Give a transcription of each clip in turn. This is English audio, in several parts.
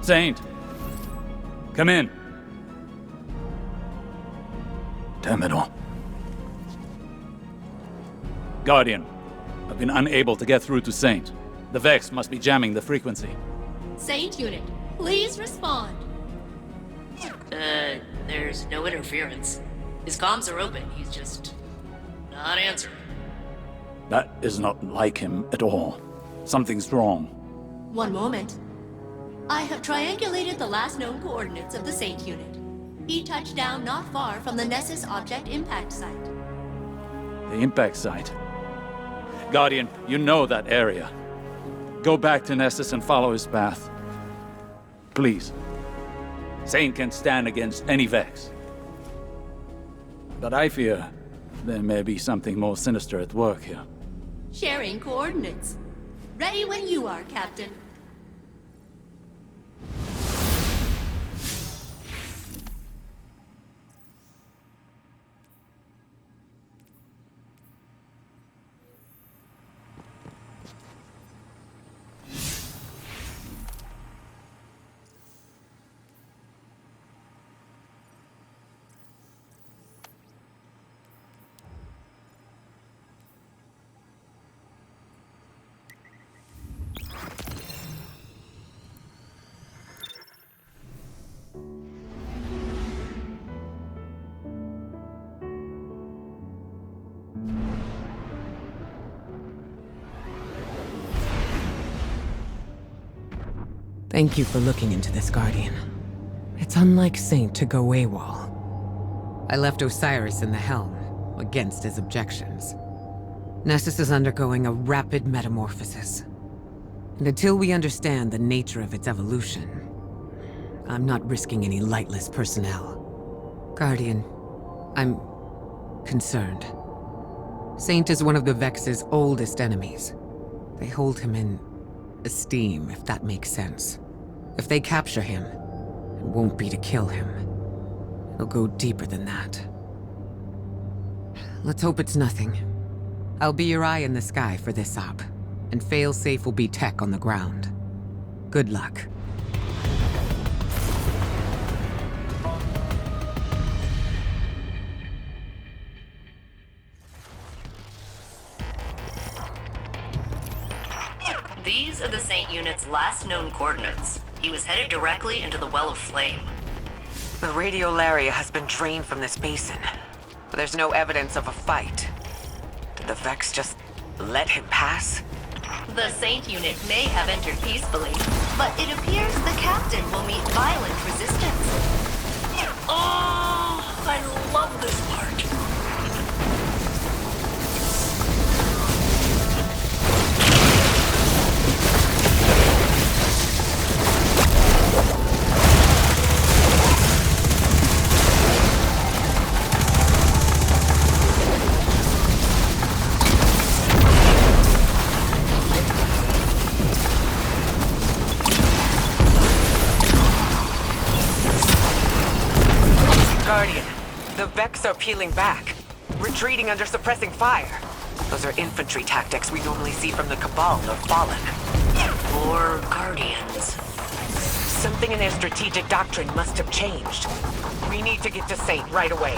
Saint! Come in. Damn it all. Guardian, I've been unable to get through to Saint. The Vex must be jamming the frequency. Saint Unit, please respond. There's no interference. His comms are open, he's just not answering. That is not like him at all. Something's wrong. One moment. I have triangulated the last known coordinates of the Saint Unit. He touched down not far from the Nessus Object Impact Site. The impact site. Guardian, you know that area. Go back to Nessus and follow his path. Please. Saint can stand against any Vex. But I fear there may be something more sinister at work here. Sharing coordinates. Ready when you are, Captain. Thank you for looking into this, Guardian. It's unlike Saint to go AWOL. I left Osiris in the helm, against his objections. Nessus is undergoing a rapid metamorphosis. And until we understand the nature of its evolution, I'm not risking any lightless personnel. Guardian, I'm concerned. Saint is one of the Vex's oldest enemies. They hold him in esteem, if that makes sense. If they capture him, it won't be to kill him. It'll go deeper than that. Let's hope it's nothing. I'll be your eye in the sky for this op, and failsafe will be tech on the ground. Good luck. These are the Saint Unit's last known coordinates. He was headed directly into the Well of Flame. The radiolaria has been drained from this basin. There's no evidence of a fight. Did the Vex just let him pass? The Saint Unit may have entered peacefully, but it appears the Captain will meet violent resistance. Oh, I love this part. Guardian, the Vex are peeling back, retreating under suppressing fire. Those are infantry tactics we normally see from the Cabal or Fallen. Or Guardians. Something in their strategic doctrine must have changed. We need to get to Saint right away.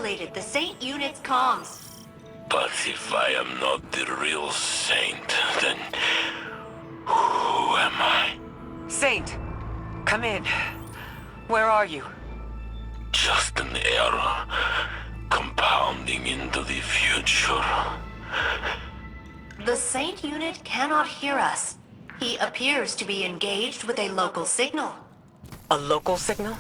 triangulated the Saint unit's comms. But if I am not the real Saint, then who am I? Saint, come in. Where are you? Just an error, compounding into the future. The Saint unit cannot hear us. He appears to be engaged with a local signal. A local signal?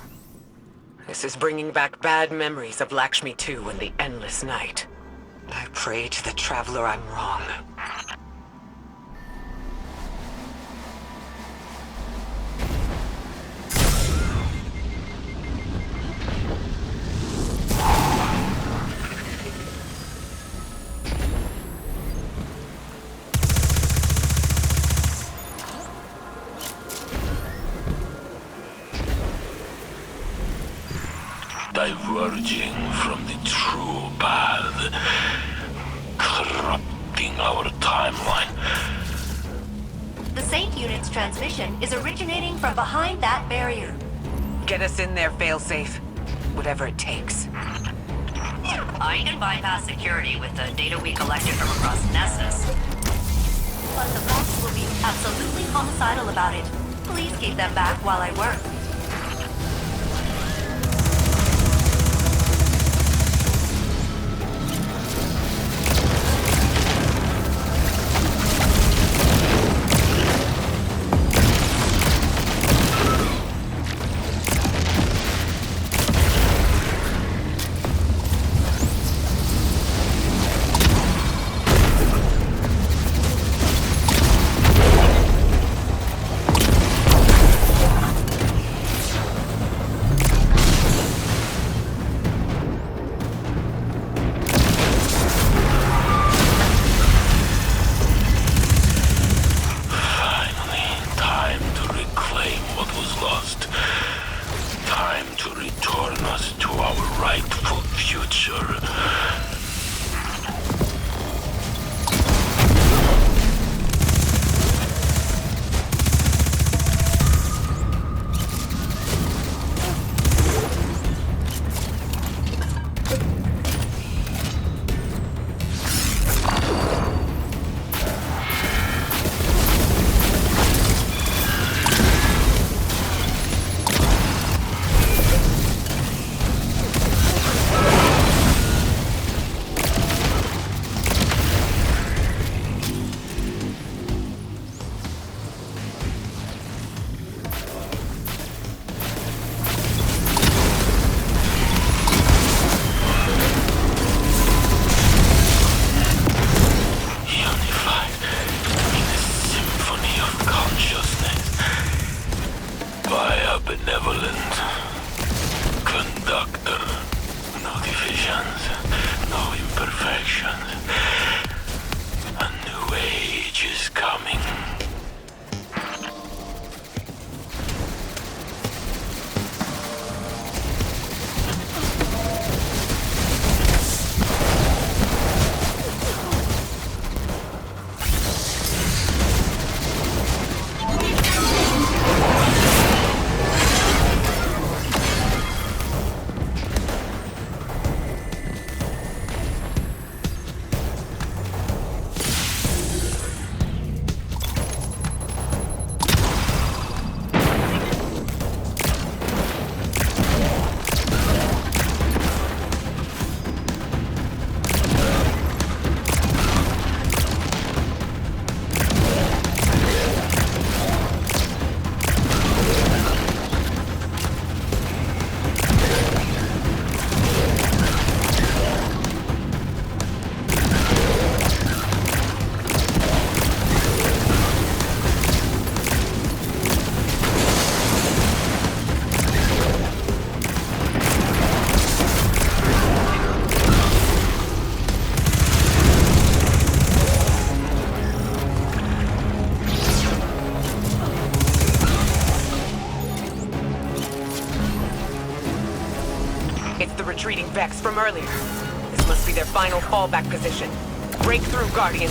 This is bringing back bad memories of Lakshmi 2 and the Endless Night. I pray to the Traveler I'm wrong. Diverging from the true path, corrupting our timeline. The Saint unit's transmission is originating from behind that barrier. Get us in there, failsafe. Whatever it takes. I can bypass security with the data we collected from across Nessus. But the boss will be absolutely homicidal about it. Please keep them back while I work. retreating Vex from earlier. This must be their final fallback position. Break through, Guardian.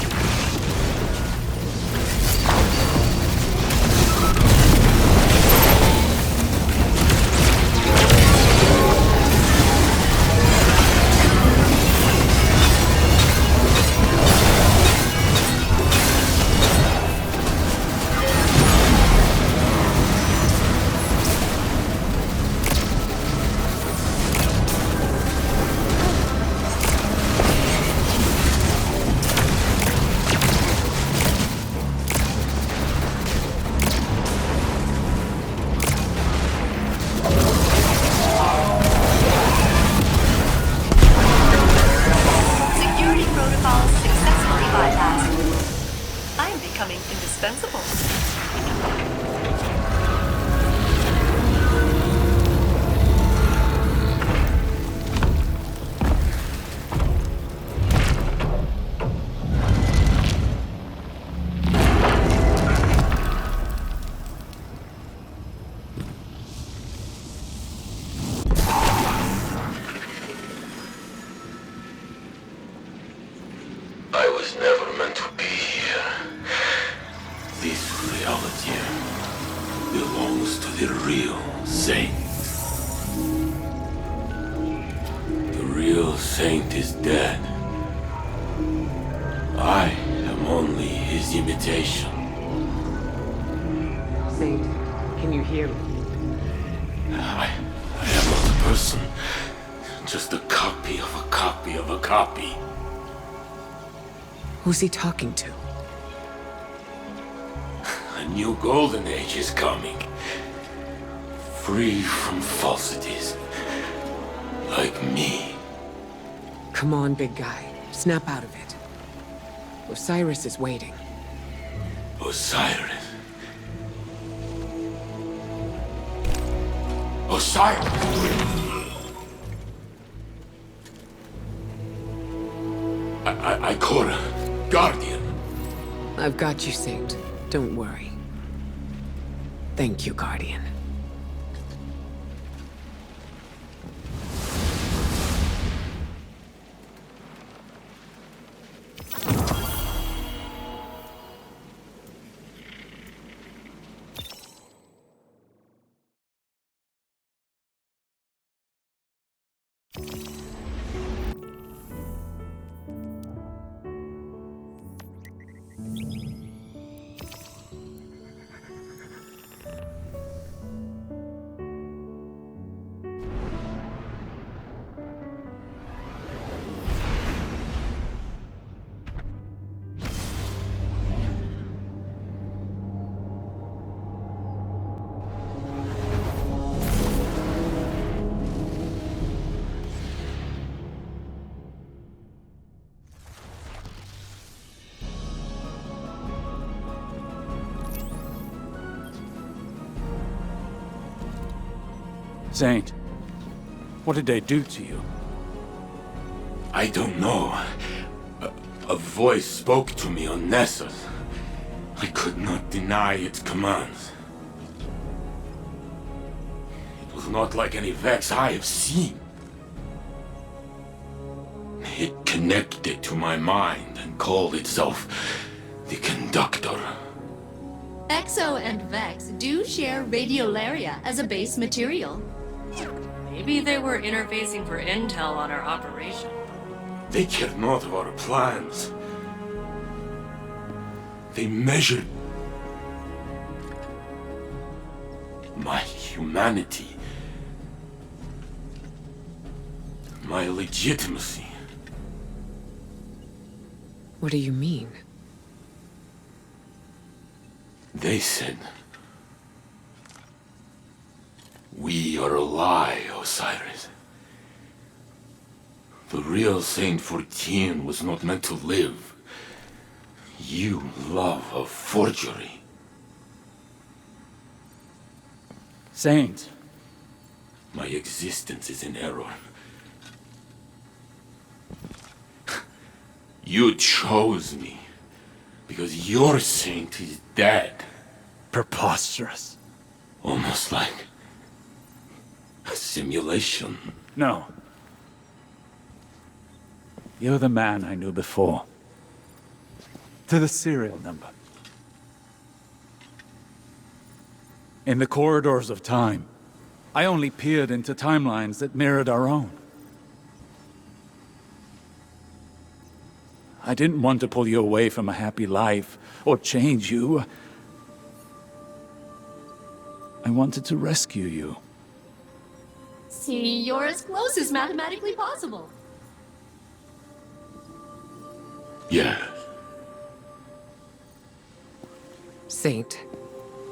belongs to the real Saint. The real Saint is dead. I am only his imitation. Saint, can you hear me? I am not a person. Just a copy of a copy of a copy. Who's he talking to? A new golden age is coming. Free from falsities. Like me. Come on, big guy. Snap out of it. Osiris is waiting. Osiris. Osiris! Ikora, Guardian. I've got you, Saint. Don't worry. Thank you, Guardian. Saint, what did they do to you? I don't know. A voice spoke to me on Nessus. I could not deny its commands. It was not like any Vex I have seen. It connected to my mind and called itself the Conductor. Exo and Vex do share radiolaria as a base material. Maybe they were interfacing for intel on our operation. They cared not of our plans. They measured my humanity, my legitimacy. What do you mean? They said, "We are a lie, Osiris. The real Saint 14 was not meant to live. You love a forgery." Saint, My existence is in error. You chose me because your saint is dead. preposterous. Almost like a simulation. No. You're the man I knew before. To the serial number. In the corridors of time, I only peered into timelines that mirrored our own. I didn't want to pull you away from a happy life, or change you. I wanted to rescue you. See, you're as close as mathematically possible. Yes. Saint,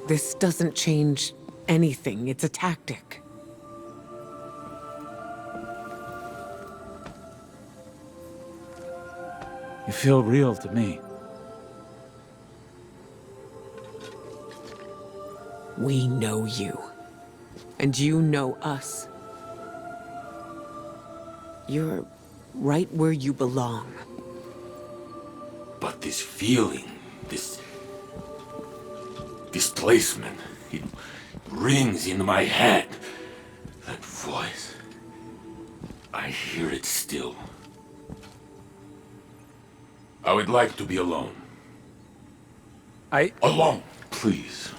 this doesn't change anything. It's a tactic. You feel real to me. We know you. And you know us. You're right where you belong. But this feeling, this displacement, it rings in my head. That voice, I hear it still. I would like to be alone. Alone, please.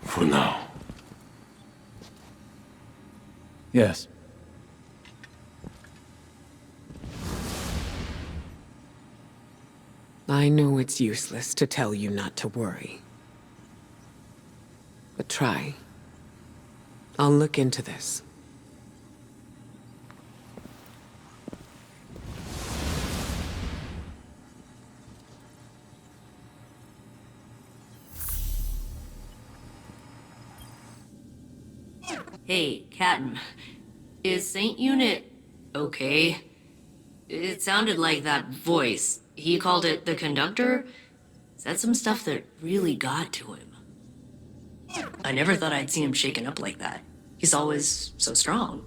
For now. Yes. I know it's useless to tell you not to worry. But try. I'll look into this. Hey, Captain. Is Saint Unit okay? It sounded like that voice. He called it the conductor. Said some stuff that really got to him. I never thought I'd see him shaken up like that. He's always so strong.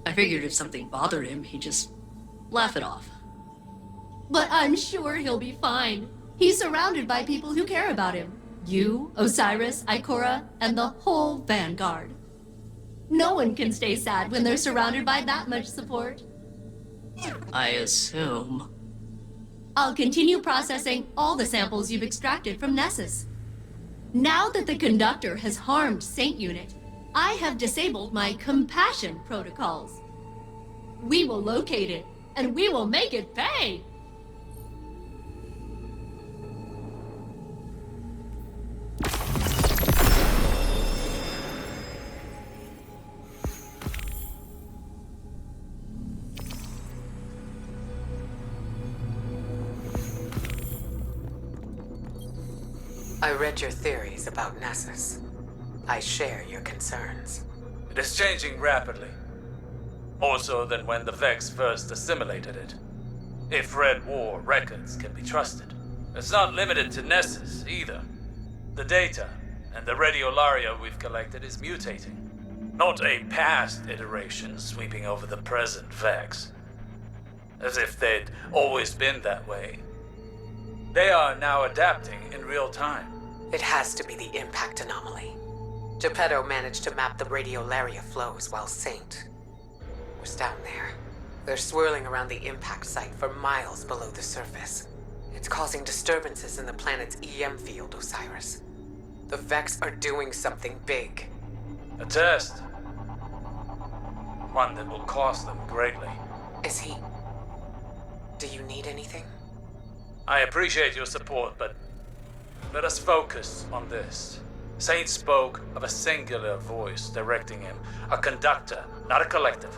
I figured if something bothered him, he'd just laugh it off. But I'm sure he'll be fine. He's surrounded by people who care about him. You, Osiris, Ikora, and the whole Vanguard. No one can stay sad when they're surrounded by that much support. I assume. I'll continue processing all the samples you've extracted from Nessus. Now that the conductor has harmed Saint Unit, I have disabled my compassion protocols. We will locate it, and we will make it pay! I read your theories about Nessus. I share your concerns. It is changing rapidly. More so than when the Vex first assimilated it. If Red War records can be trusted. It's not limited to Nessus, either. The data and the radiolaria we've collected is mutating. Not a past iteration sweeping over the present Vex. As if they'd always been that way. They are now adapting in real time. It has to be the impact anomaly. Geppetto managed to map the radiolaria flows while Saint was down there. They're swirling around the impact site for miles below the surface. It's causing disturbances in the planet's EM field, Osiris. The Vex are doing something big. A test. One that will cost them greatly. Is he... Do you need anything? I appreciate your support, but let us focus on this. Saint spoke of a singular voice directing him, a conductor, not a collective.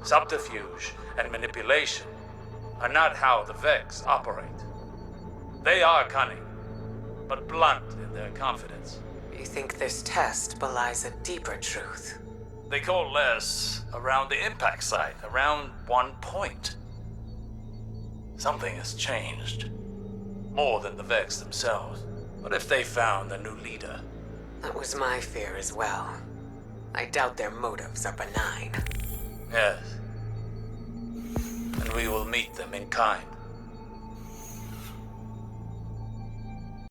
Subterfuge and manipulation are not how the Vex operate. They are cunning, but blunt in their confidence. You think this test belies a deeper truth? They coalesce around the impact site, around one point. Something has changed. More than the Vex themselves. What if they found a new leader? That was my fear as well. I doubt their motives are benign. Yes. And we will meet them in kind.